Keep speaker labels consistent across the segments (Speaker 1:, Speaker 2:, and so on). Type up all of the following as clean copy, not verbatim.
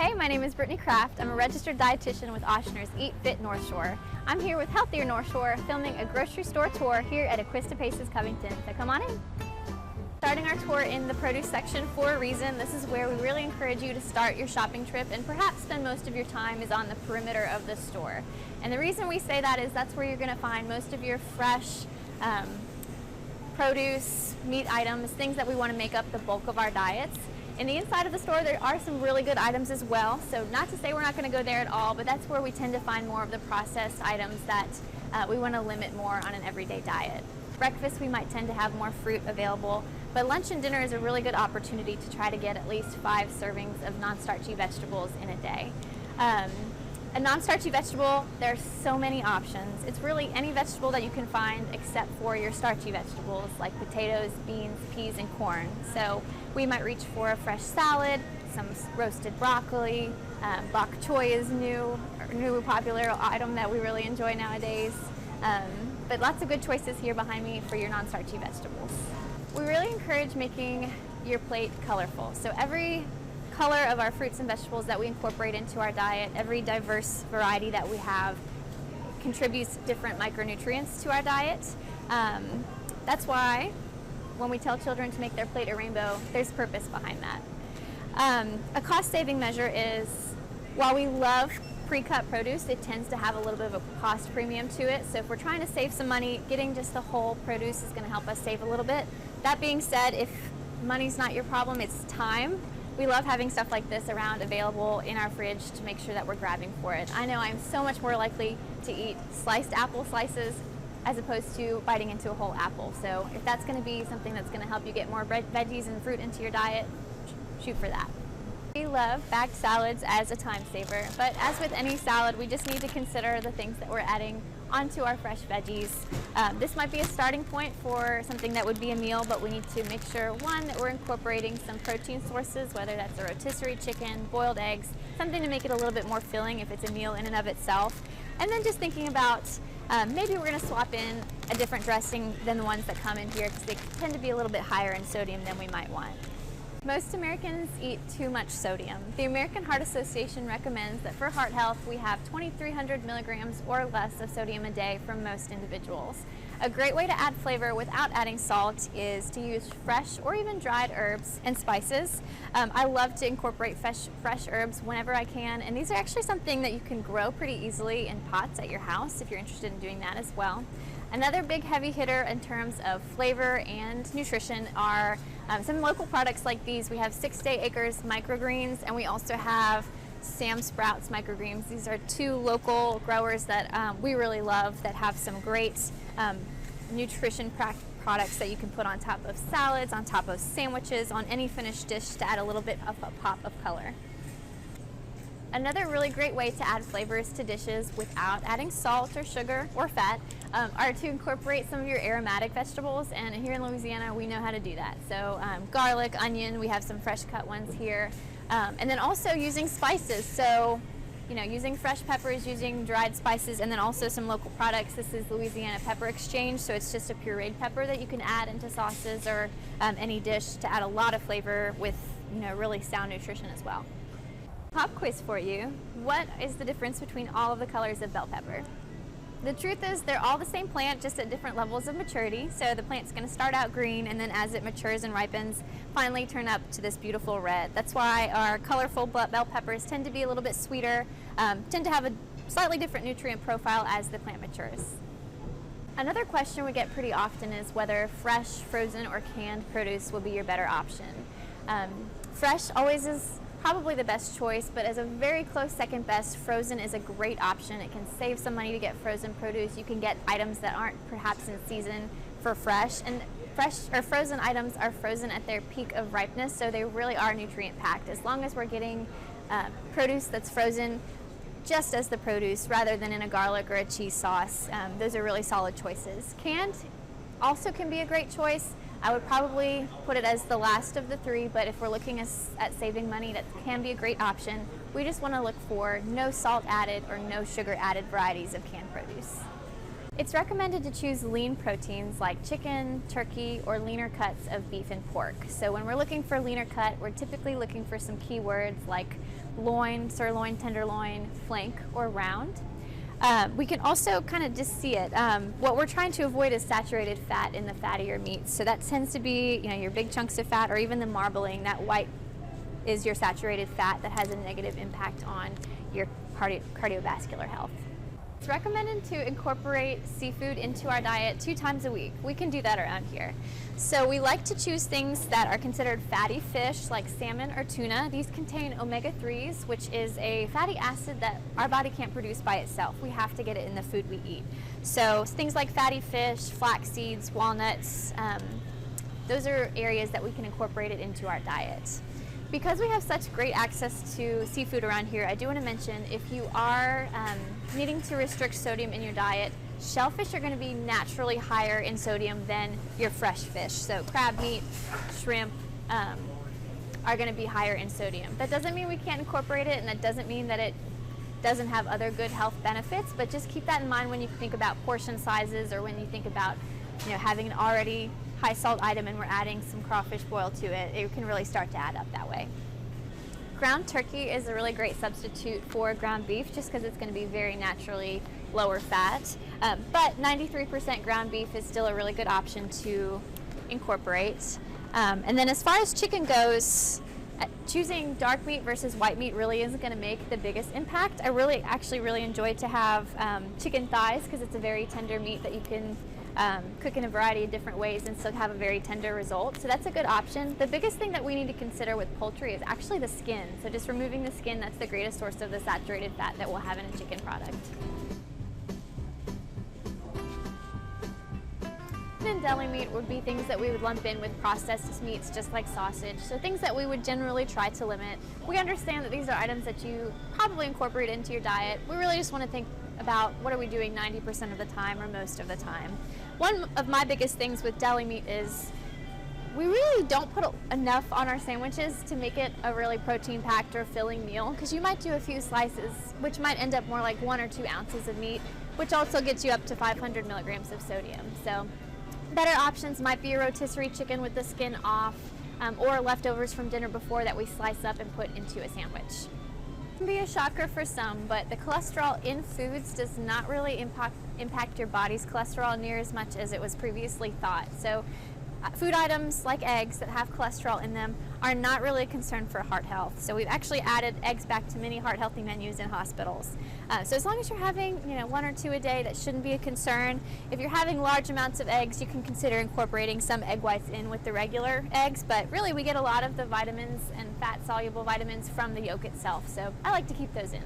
Speaker 1: Hey, my name is Brittany Kraft. I'm a registered dietitian with Oshner's EatFit North Shore. I'm here with Healthier North Shore filming a grocery store tour here at Acquistapace's Covington, so come on in. Starting our tour in the produce section for a reason. This is where we really encourage you to start your shopping trip and perhaps spend most of your time is on the perimeter of the store. And the reason we say that is that's where you're going to find most of your fresh produce, meat items, things that we want to make up the bulk of our diets. In the inside of the store, there are some really good items as well. So not to say we're not going to go there at all, but that's where we tend to find more of the processed items that we want to limit more on an everyday diet. Breakfast, we might tend to have more fruit available, but lunch and dinner is a really good opportunity to try to get at least 5 servings of non-starchy vegetables in a day. A non-starchy vegetable, there's so many options. It's really any vegetable that you can find except for your starchy vegetables like potatoes, beans, peas, and corn. So we might reach for a fresh salad, some roasted broccoli. Bok choy is new popular item that we really enjoy nowadays. But lots of good choices here behind me for your non-starchy vegetables. We really encourage making your plate colorful. So every color of our fruits and vegetables that we incorporate into our diet, every diverse variety that we have contributes different micronutrients to our diet. That's why when we tell children to make their plate a rainbow, there's purpose behind that. A cost-saving measure is, while we love pre-cut produce, it tends to have a little bit of a cost premium to it. So if we're trying to save some money, getting just the whole produce is going to help us save a little bit. That being said, if money's not your problem, it's time. We love having stuff like this around available in our fridge to make sure that we're grabbing for it. I know I'm so much more likely to eat sliced apple slices as opposed to biting into a whole apple. So if that's going to be something that's going to help you get more veggies and fruit into your diet, shoot for that. We love bagged salads as a time saver, but as with any salad, we just need to consider the things that we're adding onto our fresh veggies. This might be a starting point for something that would be a meal, but we need to make sure, one, that we're incorporating some protein sources, whether that's a rotisserie chicken, boiled eggs, something to make it a little bit more filling if it's a meal in and of itself. And then just thinking about maybe we're going to swap in a different dressing than the ones that come in here because they tend to be a little bit higher in sodium than we might want. Most Americans eat too much sodium. The American Heart Association recommends that for heart health, we have 2,300 milligrams or less of sodium a day for most individuals. A great way to add flavor without adding salt is to use fresh or even dried herbs and spices. I love to incorporate fresh herbs whenever I can, and these are actually something that you can grow pretty easily in pots at your house if you're interested in doing that as well. Another big heavy hitter in terms of flavor and nutrition are some local products like these. We have 6 Day Acres microgreens, and we also have Sam Sprouts microgreens. These are 2 local growers that we really love that have some great nutrition products that you can put on top of salads, on top of sandwiches, on any finished dish to add a little bit of a pop of color. Another really great way to add flavors to dishes without adding salt or sugar or fat are to incorporate some of your aromatic vegetables, and here in Louisiana we know how to do that. So garlic, onion, we have some fresh cut ones here, and then also using spices. So using fresh peppers, using dried spices, and then also some local products. This is Louisiana Pepper Exchange, so it's just a pureed pepper that you can add into sauces or any dish to add a lot of flavor with really sound nutrition as well. Pop quiz for you. What is the difference between all of the colors of bell pepper? The truth is they're all the same plant, just at different levels of maturity. So the plant's going to start out green, and then as it matures and ripens, finally turn up to this beautiful red. That's why our colorful bell peppers tend to be a little bit sweeter, tend to have a slightly different nutrient profile as the plant matures. Another question we get pretty often is whether fresh, frozen, or canned produce will be your better option. Fresh always is probably the best choice, but as a very close second best, frozen is a great option. It can save some money to get frozen produce. You can get items that aren't perhaps in season for fresh, and fresh or frozen items are frozen at their peak of ripeness, so they really are nutrient packed. As long as we're getting produce that's frozen just as the produce rather than in a garlic or a cheese sauce, those are really solid choices. Canned also can be a great choice. I would probably put it as the last of the 3, but if we're looking at saving money, that can be a great option. We just want to look for no salt added or no sugar added varieties of canned produce. It's recommended to choose lean proteins like chicken, turkey, or leaner cuts of beef and pork. So when we're looking for leaner cut, we're typically looking for some keywords like loin, sirloin, tenderloin, flank, or round. We can also kind of just see it. What we're trying to avoid is saturated fat in the fattier meats. So that tends to be, your big chunks of fat or even the marbling. That white is your saturated fat that has a negative impact on your cardiovascular health. It's recommended to incorporate seafood into our diet 2 times a week. We can do that around here. So we like to choose things that are considered fatty fish like salmon or tuna. These contain omega-3s, which is a fatty acid that our body can't produce by itself. We have to get it in the food we eat. So things like fatty fish, flax seeds, walnuts, those are areas that we can incorporate it into our diet. Because we have such great access to seafood around here, I do want to mention if you are needing to restrict sodium in your diet, shellfish are going to be naturally higher in sodium than your fresh fish. So crab meat, shrimp are going to be higher in sodium. That doesn't mean we can't incorporate it, and that doesn't mean that it doesn't have other good health benefits, but just keep that in mind when you think about portion sizes or when you think about having an already high salt item and we're adding some crawfish boil to it. It can really start to add up that way. Ground turkey is a really great substitute for ground beef just because it's going to be very naturally lower fat, but 93% ground beef is still a really good option to incorporate. And then as far as chicken goes, choosing dark meat versus white meat really isn't going to make the biggest impact. I actually really enjoy to have chicken thighs because it's a very tender meat that you can cook in a variety of different ways and still have a very tender result. So that's a good option. The biggest thing that we need to consider with poultry is actually the skin. So just removing the skin, that's the greatest source of the saturated fat that we'll have in a chicken product. And deli meat would be things that we would lump in with processed meats just like sausage. So things that we would generally try to limit. We understand that these are items that you probably incorporate into your diet. We really just want to think about what are we doing 90% of the time or most of the time. One of my biggest things with deli meat is we really don't put enough on our sandwiches to make it a really protein-packed or filling meal, because you might do a few slices, which might end up more like 1 or 2 ounces of meat, which also gets you up to 500 milligrams of sodium. So better options might be a rotisserie chicken with the skin off, or leftovers from dinner before that we slice up and put into a sandwich. It can be a shocker for some, but the cholesterol in foods does not really impact your body's cholesterol near as much as it was previously thought. So food items like eggs that have cholesterol in them are not really a concern for heart health. So we've actually added eggs back to many heart healthy menus in hospitals. So as long as you're having 1 or 2 a day, that shouldn't be a concern. If you're having large amounts of eggs, you can consider incorporating some egg whites in with the regular eggs, but really we get a lot of the vitamins and fat soluble vitamins from the yolk itself, so I like to keep those in.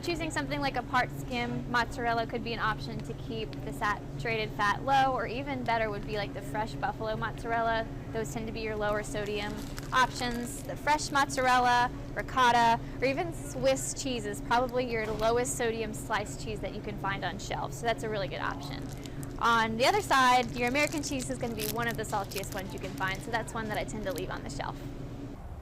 Speaker 1: Choosing something like a part skim mozzarella could be an option to keep the saturated fat low, or even better would be like the fresh buffalo mozzarella. Those tend to be your lower sodium options. The fresh mozzarella, ricotta, or even Swiss cheese is probably your lowest sodium sliced cheese that you can find on shelves, so that's a really good option. On the other side, your American cheese is going to be one of the saltiest ones you can find, so that's one that I tend to leave on the shelf.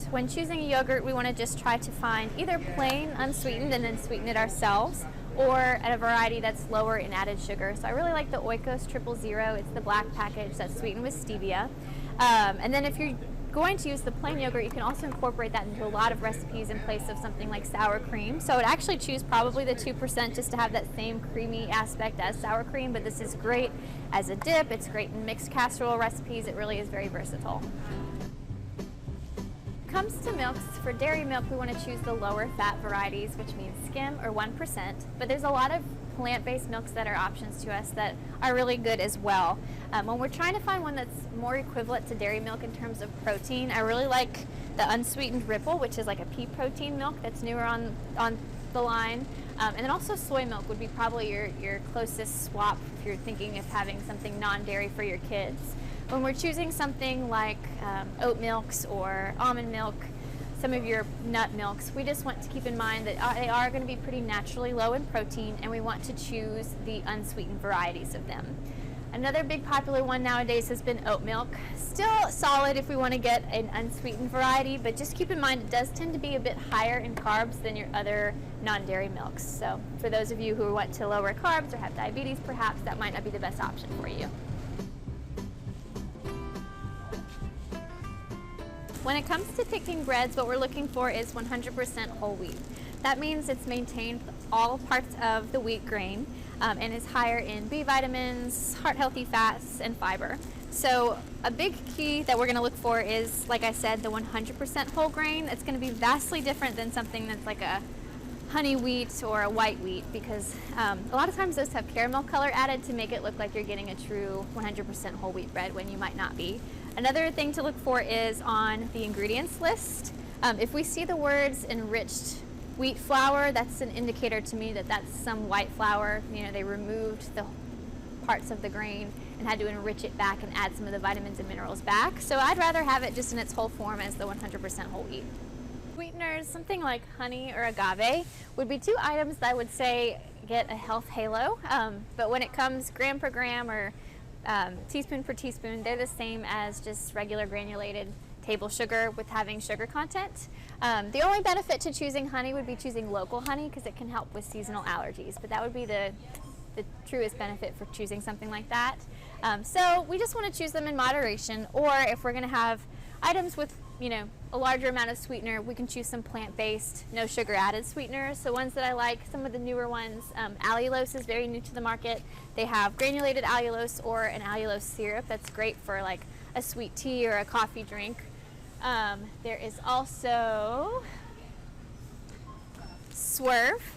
Speaker 1: When choosing a yogurt, we want to just try to find either plain unsweetened and then sweeten it ourselves, or at a variety that's lower in added sugar. So I really like the Oikos 000. It's the black package that's sweetened with stevia. And then if you're going to use the plain yogurt, you can also incorporate that into a lot of recipes in place of something like sour cream. So I would actually choose probably the 2% just to have that same creamy aspect as sour cream, but this is great as a dip. It's great in mixed casserole recipes. It really is very versatile. When it comes to milks, for dairy milk we want to choose the lower fat varieties, which means skim or 1%, but there's a lot of plant-based milks that are options to us that are really good as well. When we're trying to find one that's more equivalent to dairy milk in terms of protein, I really like the unsweetened Ripple, which is like a pea protein milk that's newer on the line. And then also soy milk would be probably your closest swap if you're thinking of having something non-dairy for your kids. When we're choosing something like oat milks or almond milk, some of your nut milks, we just want to keep in mind that they are going to be pretty naturally low in protein, and we want to choose the unsweetened varieties of them. Another big popular one nowadays has been oat milk. Still solid if we want to get an unsweetened variety, but just keep in mind it does tend to be a bit higher in carbs than your other non-dairy milks. So for those of you who want to lower carbs or have diabetes, perhaps that might not be the best option for you. When it comes to picking breads, what we're looking for is 100% whole wheat. That means it's maintained all parts of the wheat grain and is higher in B vitamins, heart-healthy fats, and fiber. So a big key that we're going to look for is, like I said, the 100% whole grain. It's going to be vastly different than something that's like a honey wheat or a white wheat, because a lot of times those have caramel color added to make it look like you're getting a true 100% whole wheat bread when you might not be. Another thing to look for is on the ingredients list. If we see the words enriched wheat flour, that's an indicator to me that that's some white flour. You know, they removed the parts of the grain and had to enrich it back and add some of the vitamins and minerals back. So I'd rather have it just in its whole form as the 100% whole wheat. Sweeteners, something like honey or agave, would be two items that I would say get a health halo. But when it comes gram per gram or teaspoon per teaspoon, they're the same as just regular granulated table sugar with having sugar content. The only benefit to choosing honey would be choosing local honey, because it can help with seasonal allergies, but that would be the truest benefit for choosing something like that. So we just want to choose them in moderation, or if we're going to have items with, you know, a larger amount of sweetener, we can choose some plant-based, no sugar added sweeteners. So ones that I like, some of the newer ones, allulose is very new to the market. They have granulated allulose or an allulose syrup that's great for like a sweet tea or a coffee drink. There is also Swerve.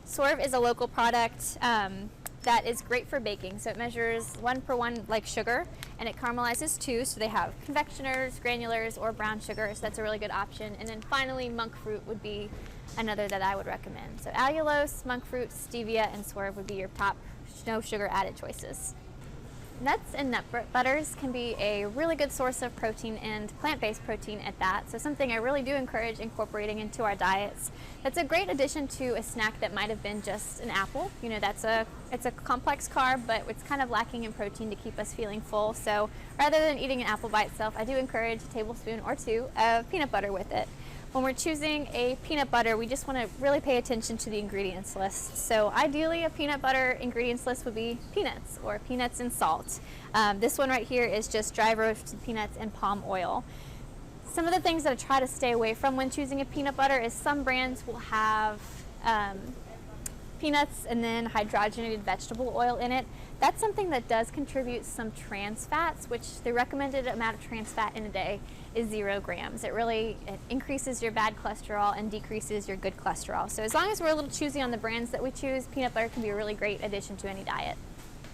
Speaker 1: Swerve is a local product that is great for baking. So it measures 1:1 like sugar, and it caramelizes too. So they have confectioners, granulars, or brown sugar. So that's a really good option. And then finally, monk fruit would be another that I would recommend. So allulose, monk fruit, stevia, and Swerve would be your top no sugar added choices. Nuts and nut butters can be a really good source of protein, and plant-based protein at that. So something I really do encourage incorporating into our diets. That's a great addition to a snack that might have been just an apple. You know, it's a complex carb, but it's kind of lacking in protein to keep us feeling full. So rather than eating an apple by itself, I do encourage a tablespoon or two of peanut butter with it. When we're choosing a peanut butter, we just want to really pay attention to the ingredients list. So ideally, a peanut butter ingredients list would be peanuts or peanuts and salt. This one right here is just dry roasted peanuts and palm oil. Some of the things that I try to stay away from when choosing a peanut butter is some brands will have peanuts and then hydrogenated vegetable oil in it. That's something that does contribute some trans fats, which the recommended amount of trans fat in a day is 0 grams. It increases your bad cholesterol and decreases your good cholesterol. So as long as we're a little choosy on the brands that we choose, peanut butter can be a really great addition to any diet.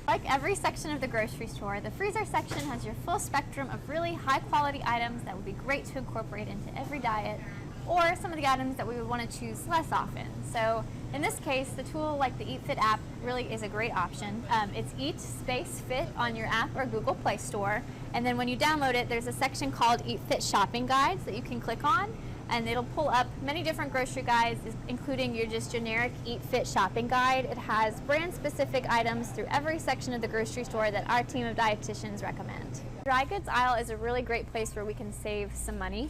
Speaker 1: Like every section of the grocery store, the freezer section has your full spectrum of really high quality items that would be great to incorporate into every diet, or some of the items that we would want to choose less often. So in this case, the tool like the EatFit app really is a great option. It's EatSpace on your app or Google Play Store. And then when you download it, there's a section called EatFit Shopping Guides that you can click on, and it'll pull up many different grocery guides, including your just generic EatFit shopping guide. It has brand-specific items through every section of the grocery store that our team of dietitians recommend. Dry goods aisle is a really great place where we can save some money.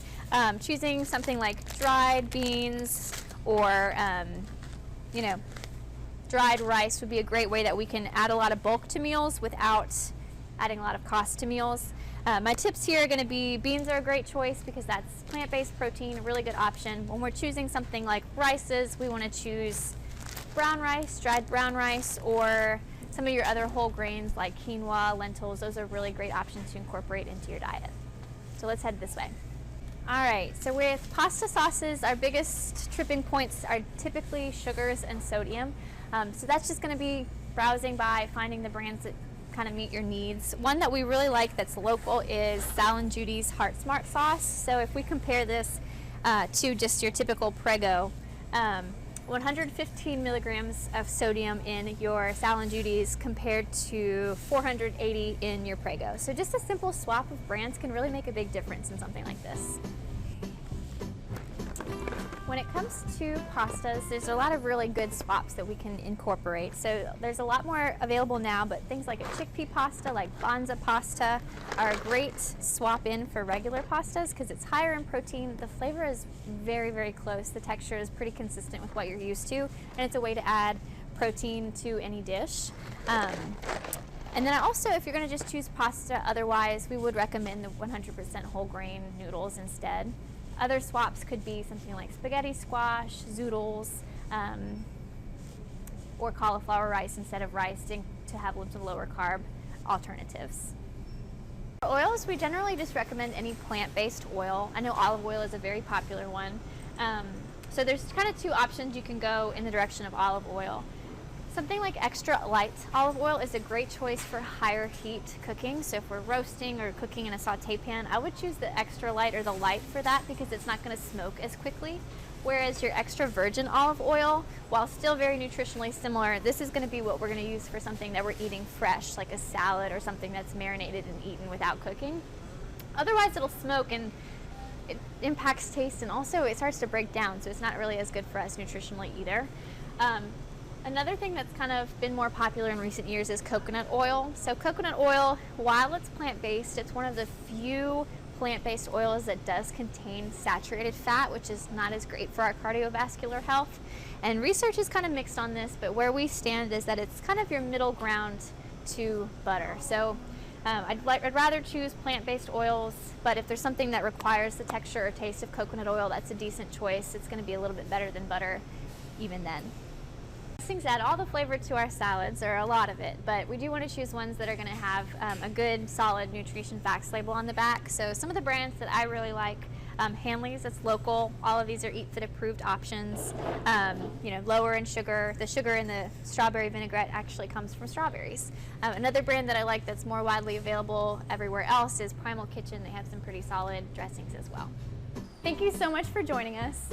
Speaker 1: Choosing something like dried beans or dried rice would be a great way that we can add a lot of bulk to meals without adding a lot of cost to meals. My tips here are going to be beans are a great choice because that's plant-based protein, a really good option. When we're choosing something like rices, we want to choose brown rice, dried brown rice, or some of your other whole grains like quinoa, lentils. Those are really great options to incorporate into your diet. So let's head this way. All right, so with pasta sauces, our biggest tripping points are typically sugars and sodium. So that's just going to be browsing by, finding the brands that kind of meet your needs. One that we really like that's local is Sal and Judy's Heart Smart sauce. So if we compare this to just your typical Prego, 115 milligrams of sodium in your Sal and Judy's compared to 480 in your Prego. So just a simple swap of brands can really make a big difference in something like this. When it comes to pastas, there's a lot of really good swaps that we can incorporate. So there's a lot more available now, but things like a chickpea pasta, like Banza pasta, are a great swap in for regular pastas because it's higher in protein. The flavor is very, very close. The texture is pretty consistent with what you're used to, and it's a way to add protein to any dish. And then also, if you're going to just choose pasta otherwise, we would recommend the 100% whole grain noodles instead. Other swaps could be something like spaghetti squash, zoodles, or cauliflower rice instead of rice to have some lower carb alternatives. For oils, we generally just recommend any plant-based oil. I know olive oil is a very popular one. So there's kind of two options. You can go in the direction of olive oil. Something like extra light olive oil is a great choice for higher heat cooking. So if we're roasting or cooking in a saute pan, I would choose the extra light or the light for that because it's not going to smoke as quickly. Whereas your extra virgin olive oil, while still very nutritionally similar, this is going to be what we're going to use for something that we're eating fresh, like a salad or something that's marinated and eaten without cooking. Otherwise, it'll smoke and it impacts taste, and also it starts to break down, so it's not really as good for us nutritionally either. Another thing that's kind of been more popular in recent years is coconut oil. So coconut oil, while it's plant-based, it's one of the few plant-based oils that does contain saturated fat, which is not as great for our cardiovascular health. And research is kind of mixed on this, but where we stand is that it's kind of your middle ground to butter. So I'd rather choose plant-based oils, but if there's something that requires the texture or taste of coconut oil, that's a decent choice. It's going to be a little bit better than butter even then. Things add all the flavor to our salads, or a lot of it, but we do want to choose ones that are going to have a good solid nutrition facts label on the back. So some of the brands that I really like, Hanley's, it's local. All of these are EatFit approved options. Lower in sugar. The sugar in the strawberry vinaigrette actually comes from strawberries. Another brand that I like that's more widely available everywhere else is Primal Kitchen. They have some pretty solid dressings as well. Thank you so much for joining us.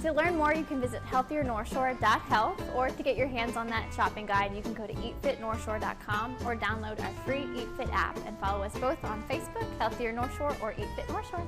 Speaker 1: To learn more, you can visit healthiernorthshore.health, or to get your hands on that shopping guide, you can go to eatfitnorthshore.com or download our free EatFit app and follow us both on Facebook, Healthier North Shore, or EatFit North Shore.